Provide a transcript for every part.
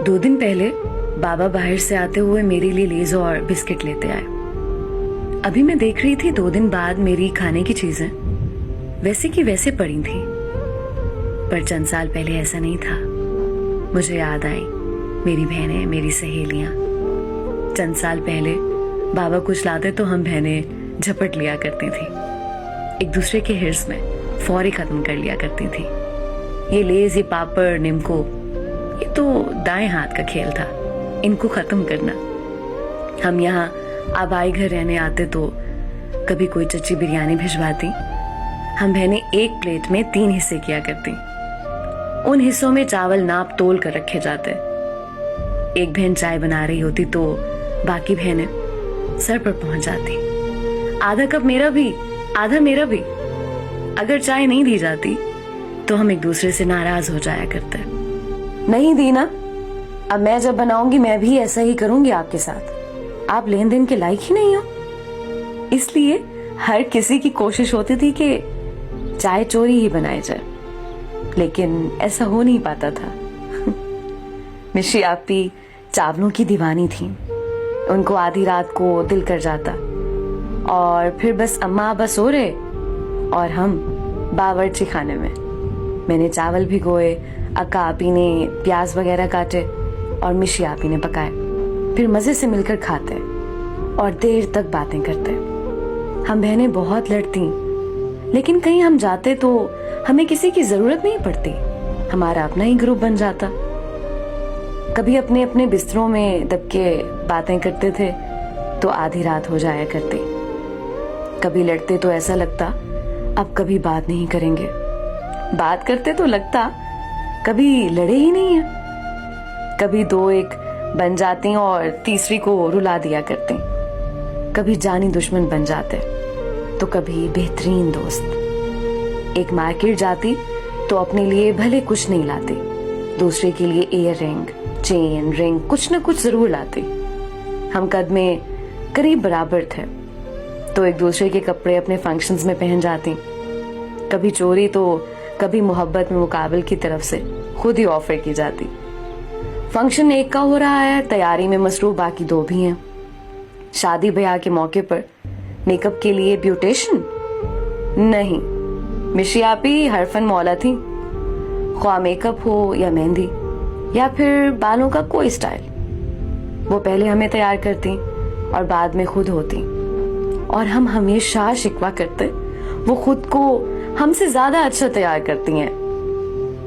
2 दिन पहले बाबा बाहर से आते हुए मेरे लिए लेज और बिस्किट लेते आए। अभी मैं देख रही थी 2 दिन बाद मेरी खाने की चीजें वैसे की वैसे पड़ी थी, पर चंद साल पहले ऐसा नहीं था। मुझे याद आई मेरी बहनें, मेरी सहेलियां। चंद साल पहले बाबा कुछ लाते तो हम बहनें झपट लिया करती थी, एक दूसरे के हिर्स में फौरी खत्म कर लिया करती थी। ये लेज, ये पापड़, निम्को, ये तो दाएं हाथ का खेल था, इनको खत्म करना। हम यहाँ आबाई घर रहने आते तो कभी कोई चच्ची बिरयानी भिजवाती, हम बहनें एक प्लेट में 3 हिस्से किया करती। उन हिस्सों में चावल नाप तोल कर रखे जाते। एक बहन चाय बना रही होती तो बाकी बहनें सर पर पहुंच जाती। आधा कप मेरा भी, आधा मेरा भी। अगर चाय नहीं दी जाती तो हम एक दूसरे से नाराज हो जाया करते। नहीं दी ना, अब मैं जब बनाऊंगी मैं भी ऐसा ही करूंगी आपके साथ। आप लेन देन के लायक ही नहीं हो। इसलिए हर किसी की कोशिश होती थी कि चाय चोरी ही बनाई जाए, लेकिन ऐसा हो नहीं पाता था। मिशी आपी चावलों की दीवानी थी। उनको आधी रात को दिल कर जाता और फिर बस अम्मा आबा सो रहे और हम बावर्ची खाने में। मैंने चावल भिगोए, अक्का आपी ने प्याज वगैरह काटे और मिशी आपी ने पकाए। फिर मजे से मिलकर खाते और देर तक बातें करते। हम बहनें बहुत लड़ती, लेकिन कहीं हम जाते तो हमें किसी की जरूरत नहीं पड़ती, हमारा अपना ही ग्रुप बन जाता। कभी अपने अपने बिस्तरों में दब के बातें करते थे तो आधी रात हो जाया करती। कभी लड़ते तो ऐसा लगता अब कभी बात नहीं करेंगे, बात करते तो लगता कभी लड़े ही नहीं है। कभी 2-1 बन जाती और तीसरी को रुला दिया करती। कभी जानी दुश्मन बन जाते तो कभी बेहतरीन दोस्त। एक मार्केट जाती तो अपने लिए भले कुछ नहीं लाती, दूसरे के लिए ईयर रिंग, चेन, रिंग कुछ न कुछ जरूर लाती। हम कद में करीब बराबर थे तो एक दूसरे के कपड़े अपने फंक्शंस में पहन जाती। कभी चोरी तो कभी मोहब्बत में मुकाबल की तरफ से खुद ही ऑफर की जाती। फंक्शन एक का हो रहा है, तैयारी में मसरूफ बाकी 2 भी हैं। शादी ब्याह के मौके पर मेकअप के लिए ब्यूटिशियन नहीं, मिशी आपी हरफन मौला थी। ख्वाह मेकअप हो या मेहंदी या फिर बालों का कोई स्टाइल, वो पहले हमें तैयार करती और बाद में खुद होती। और हम हमेशा शिकवा करते वो खुद को हमसे ज्यादा अच्छा तैयार करती हैं।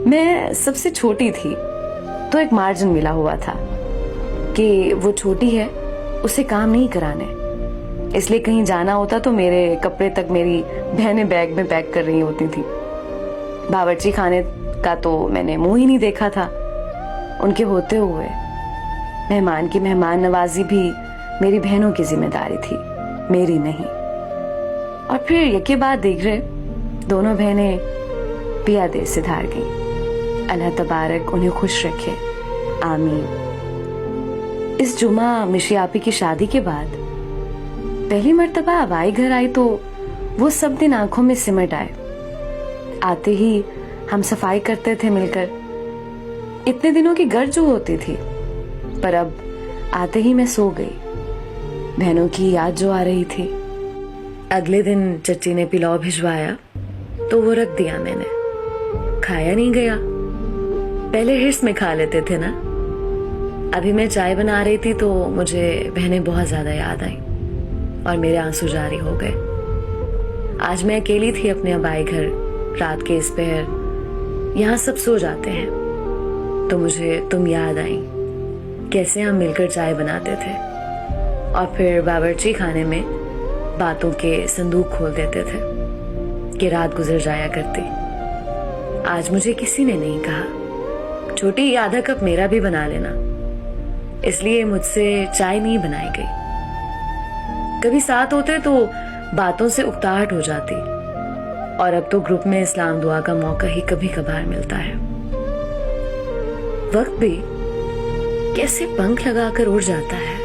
मैं सबसे छोटी थी तो एक मार्जिन मिला हुआ था कि वो छोटी है, उसे काम नहीं कराने, इसलिए कहीं जाना होता तो मेरे कपड़े तक मेरी बहनें बैग में पैक कर रही होती थी। बावर्ची खाने का तो मैंने मुंह ही नहीं देखा था उनके होते हुए। मेहमान की मेहमान नवाजी भी मेरी बहनों की जिम्मेदारी थी, मेरी नहीं। और फिर यके बाद देख रहे दोनों बहनें पिया देश से धार गईं। अल्लाह तबारक उन्हें खुश रखे, आमीन। इस जुमा मिशी आपी की शादी के बाद पहली मर्तबा आबाई घर आई तो वो सब दिन आंखों में सिमट आए। आते ही हम सफाई करते थे मिलकर। इतने दिनों की गर्ज जो होती थी, पर अब आते ही मैं सो गई। बहनों की याद जो आ रही थी। अगले दिन चच्ची ने पिलाव भिजवाया तो वो रख दिया मैंने, खाया नहीं गया। पहले हिर्स में खा लेते थे ना। अभी मैं चाय बना रही थी तो मुझे बहनें बहुत ज्यादा याद आई और मेरे आंसू जारी हो गए। आज मैं अकेली थी अपने आबाई घर, रात के इस पहर। यहाँ सब सो जाते हैं तो मुझे तुम याद आई, कैसे हम मिलकर चाय बनाते थे और फिर बावर्ची खाने में बातों के संदूक खोल देते थे कि रात गुजर जाया करती। आज मुझे किसी ने नहीं कहा छोटी आधा कप मेरा भी बना लेना, इसलिए मुझसे चाय नहीं बनाई गई। कभी साथ होते तो बातों से उकताहट हो जाती और अब तो ग्रुप में इस्लाम दुआ का मौका ही कभी कभार मिलता है। वक्त भी कैसे पंख लगाकर उड़ जाता है।